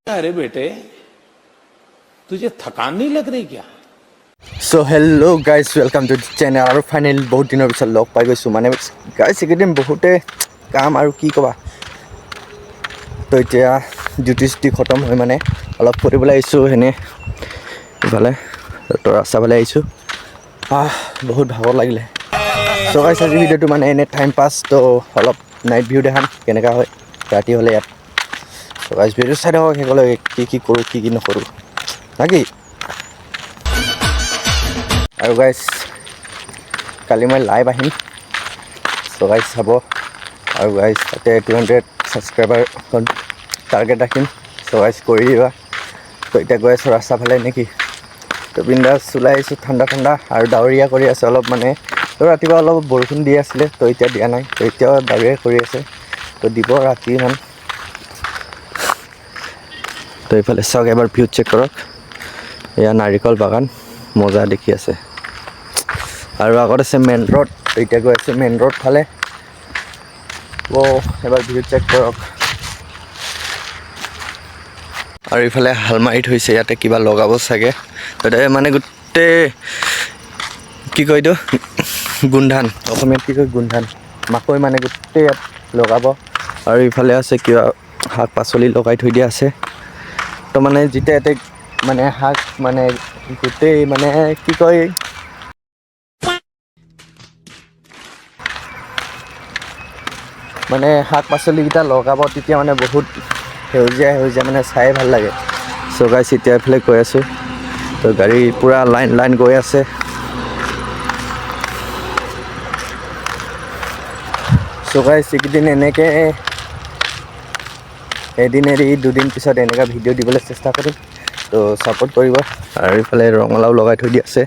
अरे बेटे तुझे थकान नहीं लग रही क्या? So hello guys welcome to channel और फाइनली बहुत दिनर पिछत लग पाई गई माने गाइज एकेदिन बहुते काम और कि कबा तो इतना डिউটি चिউটি खत्म हो माने अलग फुरिबले आइसो हेने इफाले तो रास्ता फाले आइसो बहुत भागर लागिले सो गाइज आज भिडिओ माने एने टाइम पास तो अलग नाइट भिउ देखाम केनेका হয় राति हले यात सो गाइज भिडिओ चाइ থাকক হেকলে কি কৰো কি নকৰো নাকি আৰু গাইজ কালি মই লাইভ আহিম সো গাইজ চাব আৰু গাইজ তাতে 200 সাবস্ক্ৰাইবাৰ টাৰ্গেট ৰাখিম সো গাইজ কৰি দিবা তো এতিয়া গৈ আছো ৰাস্তা ফালে নেকি তো বিন্দাছ ওলাই আহিছো ঠাণ্ডা ঠাণ্ডা আৰু ডাৱৰীয়া কৰি আছে অলপ মানে তো ৰাতিপুৱা অলপ বৰষুণ দি আছিলে তো এতিয়া দিয়া নাই তো এতিয়া ডাৱৰীয়া কৰি আছে তো দিব ৰাতি মান তো এইফালে চাওক এবাৰ ভিউ চেক কৰক এয়া নাৰিকল বাগান মজা দেখি আছে আৰু আগত আছে মেইন ৰোড এতিয়া গৈ আছে মেইন ৰোড ফালে ও এবাৰ ভিউ চেক কৰক আৰু ইফালে হালমাৰি থৈছে ইয়াতে কিবা লগাব চাগে তাতে মানে গুটে কি কয় তো গুণধান অসমীয়াত কি কয় গুণধান মাকৈ মানে গুটে ইয়াত লগাব আৰু ইফালে আছে কিবা শাক পাচলি লগাই থৈ দিয়া আছে তো মানে যেতিয়া ইয়াতে মানে শাক মানে গোটেই মানে কি কয় মানে শাক পাচলিকেইটা লগাব তেতিয়া মানে বহুত সেউজীয়া সেউজীয়া মানে চাই ভাল লাগে সো গাইছ এতিয়া এফালে গৈ আছোঁ তো গাড়ী পূৰা লাইন লাইন গৈ আছে সো গাইছ এইকেইদিন এনেকৈ এদিন এৰি দুদিন পিছত এনেকুৱা ভিডিঅ' দিবলৈ চেষ্টা কৰিম তো ছাপোৰ্ট কৰিব আৰু ইফালে ৰঙালাও লগাই থৈ দি আছে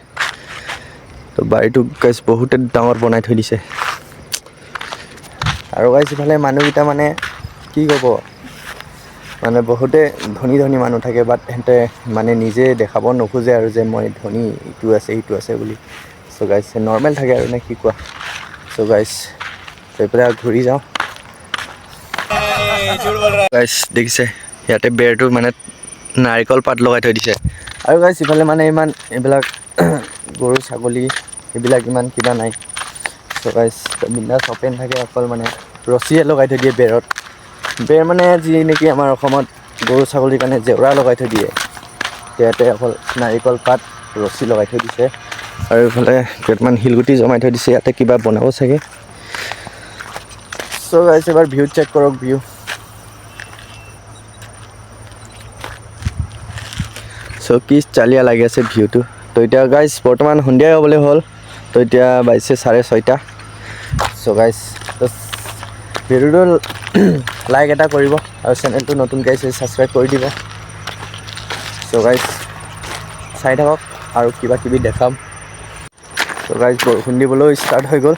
তো বাৰীটো গাইছ বহুতে ডাঙৰ বনাই থৈ দিছে আৰু গাইছ ইফালে মানুহকেইটা মানে কি ক'ব মানে বহুতে ধনী ধনী মানুহ থাকে বাট সিহঁতে মানে নিজে দেখাব নোখোজে আৰু যে মই ধনী ইটো আছে সিটো আছে বুলি সো গাইছ নৰ্মেল থাকে আৰু নে কি কোৱা সো গাইছ এইফালে ঘূৰি যাওঁ গাইছ দেখিছে ইয়াতে বেৰটো মানে নাৰিকল পাত লগাই থৈ দিছে আৰু গাইছ ইফালে মানে ইমান এইবিলাক গৰু ছাগলী এইবিলাক ইমান কিবা নাই সো গাইছ বিন্দাছ অপেন থাকে অকল মানে ৰছিয়ে লগাই থৈ দিয়ে বেৰত বেৰ মানে যি নেকি আমাৰ অসমত গৰু ছাগলীৰ কাৰণে জেওৰা লগাই থৈ দিয়ে ইয়াতে অকল নাৰিকল পাত ৰছী লগাই থৈ দিছে আৰু ইফালে কেইটামান শিলগুটি জমাই থৈ দিছে ইয়াতে কিবা বনাব চাগে সো গাইছ এবাৰ ভিউ চেক কৰক ভিউ সো কি চালিয়া লাগি আছে ভিউটো তো এতিয়া গাইছ বৰ্তমান সন্ধিয়া হ'বলৈ হ'ল তো এতিয়া বাজিছে 6:30 সো গাইছ ভিডিঅ'টো লাইক এটা কৰিব আৰু চেনেলটো নতুন গাইছে ছাবস্ক্ৰাইব কৰি দিব সো গাইছ চাই থাকক আৰু কিবা কিবি দেখাম সো গাইছ বৰষুণ দিবলৈ ষ্টাৰ্ট হৈ গ'ল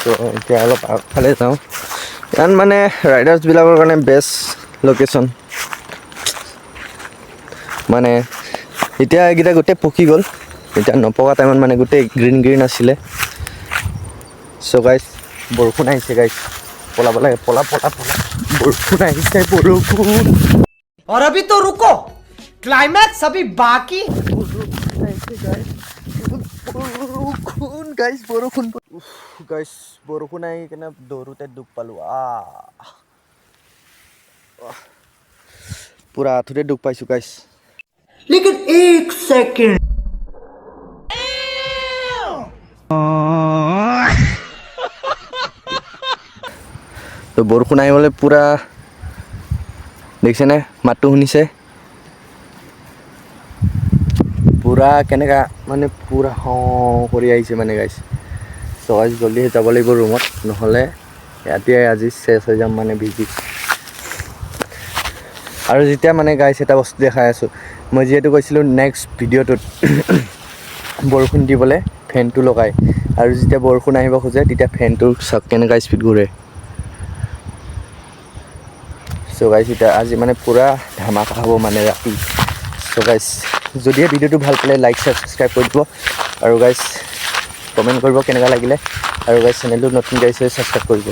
তো এতিয়া অলপ আগফালে যাওঁ ইয়াত মানে ৰাইডাৰ্ছবিলাকৰ কাৰণে বেষ্ট লোকেশ্যন মানে এতিয়া এইকেইটা গোটেই পকি গ'ল এতিয়া নপকা টাইমত মানে গোটেই গ্ৰীণ গ্ৰীণ আছিলে সো গাইছ বৰষুণ আহিছে গাইছ পলাব লাগে পলা পলা পলা বৰষুণ আহিছে বৰষুণ और अभी तो रुको क्लाइमैक्स अभी बाकी বৰষুণ গাইছ বৰষুণ গাইছ বৰষুণ আহি কিনে দৌৰোতে দুখ পালোঁ পুৰা আঁঠুতে দুখ পাইছোঁ গাইছ लेकिन एक सेकंड তো বৰষুণ আহিবলৈ পুৰা দেখিছেনে মাতটো শুনিছে পুৰা কেনেকা মানে পুৰা কৰি আহিছে মানে গাইছ তো গাইছ জলদি যাব লাগিব ৰুমত নহ'লে ৰাতিয়ে আজি চেছ হৈ যাম মানে ভিজি আৰু যেতিয়া মানে গাইছ এটা বস্তু দেখাই আছোঁ মই যিহেতু কৈছিলোঁ নেক্সট ভিডিঅ'টোত বৰষুণ দিবলৈ ফেনটো লগাই আৰু যেতিয়া বৰষুণ আহিব খোজে তেতিয়া ফেনটো চাওক কেনেকুৱা স্পীড ঘূৰে সো গাইছ এতিয়া আজি মানে পুৰা ধামাকা হ'ব মানে ৰাতি সো গাইছ যদিহে ভিডিঅ'টো ভাল পালে লাইক ছাবস্ক্ৰাইব কৰি দিব আৰু গাইছ কমেণ্ট কৰিব কেনেকুৱা লাগিলে আৰু গাইছ চেনেলটো নতুন গাইছে ছাবস্ক্ৰাইব কৰিব